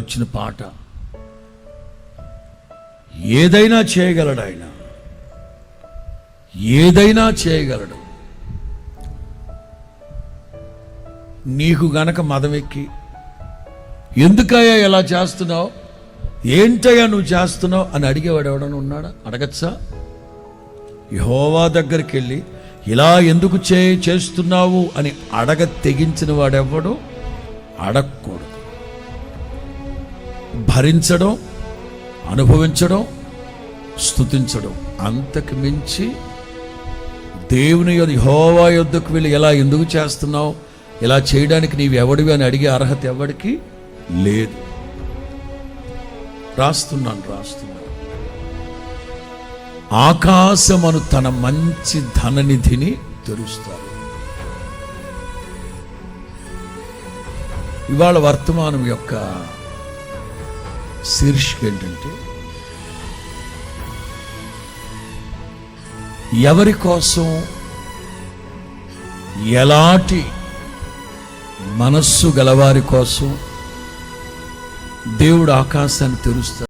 వచ్చిన పాట. ఏదైనా చేయగలడు ఆయన, ఏదైనా చేయగలడు. నీకు గనక మదమెక్కి ఎందుకయ్యా ఇలా చేస్తున్నావు, ఏంటయ్యా నువ్వు చేస్తున్నావు అని అడిగేవాడు ఎవడన్నా ఉన్నాడా? అడగచ్చా? యెహోవా దగ్గరికి వెళ్ళి ఇలా ఎందుకు చేస్తున్నావు అని అడగ తెగించిన వాడెవ్వడు అడగకూడదు. భరించడం, అనుభవించడం, స్తుతించడం, అంతకు మించి దేవుని యెహోవా యొద్దకు వెళ్ళి ఇలా ఎందుకు చేస్తున్నావు, ఇలా చేయడానికి నీవు ఎవడివి అని అడిగే అర్హత ఎవడికి లేదు. రాస్తున్నాను. ఆకాశమును తన మంచి ధననిధిని తెరుస్తారు. ఇవాళ వర్తమానం యొక్క శీర్షిక ఏంటంటే, ఎవరి కోసం, ఎలాంటి మనస్సు గలవారి కోసం దేవుడు ఆకాశాన్ని తెరుస్తాడు.